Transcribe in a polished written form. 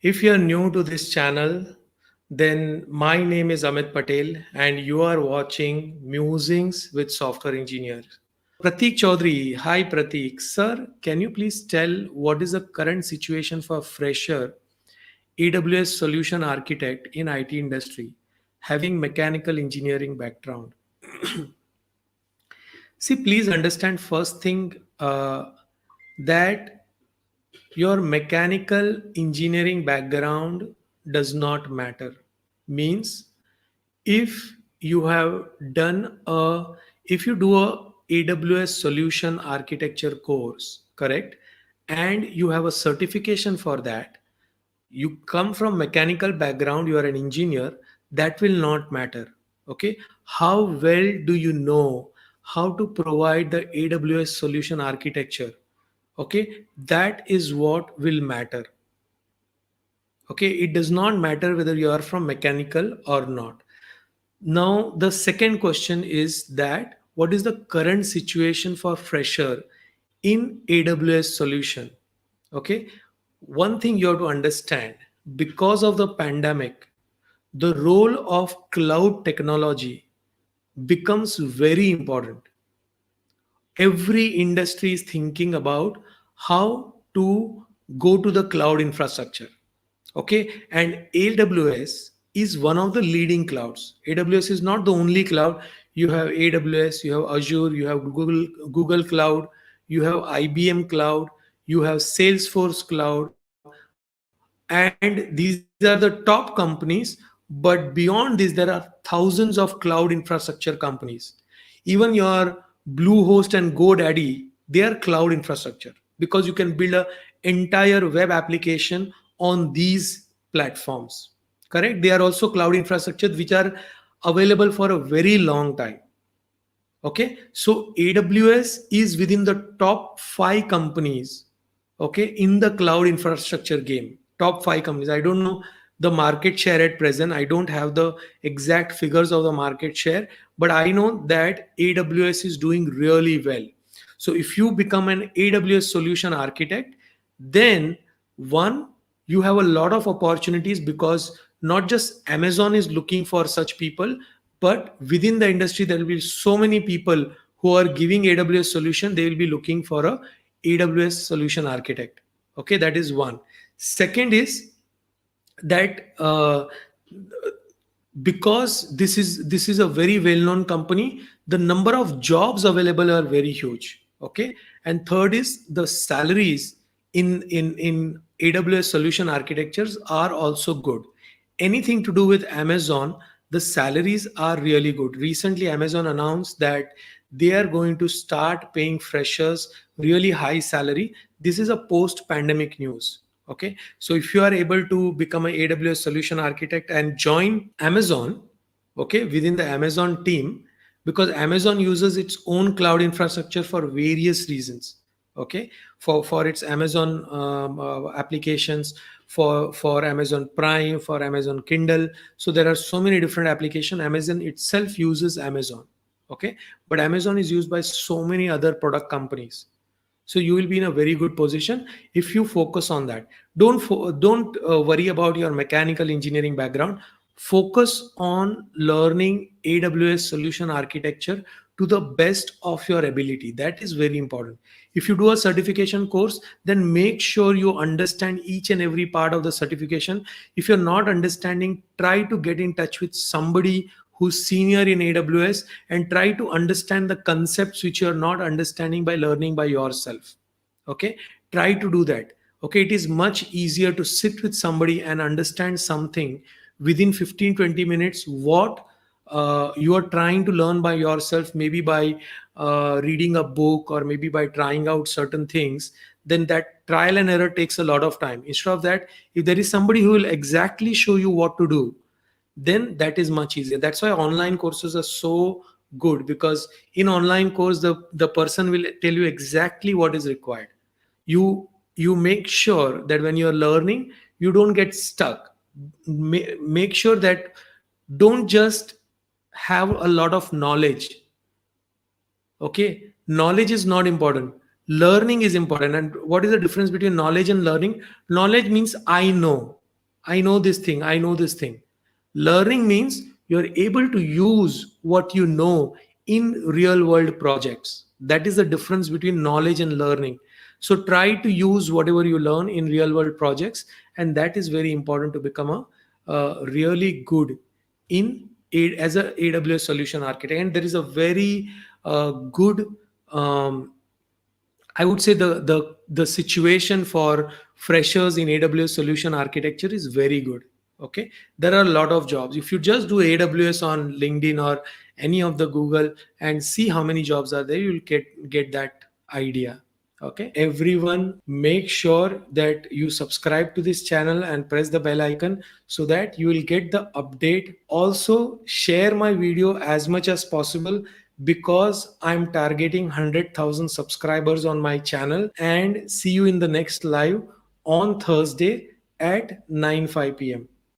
If you're new to this channel, then my name is Amit Patel and you are watching Musings with Software Engineers. Pratik Chaudhary, hi Pratik. Sir, can you please tell what is the current situation for fresher AWS solution architect in IT industry having mechanical engineering background? See, please understand first thing that your mechanical engineering background does not matter. Means if you have done a if you do a AWS solution architecture course, correct, and you have a certification for that, you come from mechanical background, you are an engineer, that will not matter. Okay, how well do you know how to provide the AWS solution architecture? Okay, that is what will matter. Okay, it does not matter whether you are from mechanical or not. Now the second question is that what is the current situation for fresher in AWS solution? Okay, one thing you have to understand, because of the pandemic, the role of cloud technology becomes very important. Every industry is thinking about how to go to the cloud infrastructure. Okay, and AWS is one of the leading clouds. AWS is not the only cloud. You have AWS, you have Azure, you have Google Cloud, you have IBM Cloud, you have Salesforce Cloud, and these are the top companies. But beyond this, there are thousands of cloud infrastructure companies. Even your Bluehost and GoDaddy, they are cloud infrastructure because you can build a entire web application on these platforms. Correct? They are also cloud infrastructure which are available for a very long time. Okay, so AWS is within the top 5 companies, okay, in the cloud infrastructure game. Top 5 companies. I don't know the market share at present. I don't have the exact figures of the market share, but I know that AWS is doing really well. So if you become an AWS solution architect, then one, you have a lot of opportunities because not just Amazon is looking for such people, but within the industry there will be so many people who are giving AWS solution. They will be looking for a AWS solution architect. Okay, that is one. Second is that because this is a very well known company, the number of jobs available are very huge. Okay, and third is the salaries in AWS solution architectures are also good. Anything to do with Amazon, the salaries are really good. Recently Amazon announced that they are going to start paying freshers really high salary. This is a post pandemic news. Okay, so if you are able to become an AWS solution architect and join Amazon, okay, within the Amazon team, because Amazon uses its own cloud infrastructure for various reasons. Okay, for its Amazon applications, for Amazon Prime, for Amazon Kindle. So there are so many different applications. Amazon itself uses Amazon. Okay, but Amazon is used by so many other product companies. So you will be in a very good position if you focus on that. Don't worry about your mechanical engineering background. Focus on learning AWS solution architecture to the best of your ability. That is very important. If you do a certification course, then make sure you understand each and every part of the certification. If you're not understanding, try to get in touch with somebody who's senior in AWS and try to understand the concepts which you're not understanding by learning by yourself. Okay, try to do that. Okay, it is much easier to sit with somebody and understand something within 15-20 minutes what you are trying to learn by yourself, maybe by reading a book or maybe by trying out certain things. Then that trial and error takes a lot of time. Instead of that, if there is somebody who will exactly show you what to do, then that is much easier. That's why online courses are so good, because in online course the person will tell you exactly what is required. You make sure that when you're learning you don't get stuck. Make sure that don't just have a lot of knowledge. Okay, knowledge is not important, learning is important. And what is the difference between knowledge and learning? Knowledge means I know, I know this thing, I know this thing. Learning means you're able to use what you know in real world projects. That is the difference between knowledge and learning. So try to use whatever you learn in real world projects, and that is very important to become a really good as a AWS solution architect. And there is a very good um, I would say the situation for freshers in AWS solution architecture is very good. Okay, there are a lot of jobs. If you just do AWS on LinkedIn or any of the Google and see how many jobs are there, you'll get that idea. Okay, everyone, make sure that you subscribe to this channel and press the bell icon so that you will get the update. Also, share my video as much as possible because I'm targeting 100,000 subscribers on my channel. And see you in the next live on Thursday at 9:05 p.m.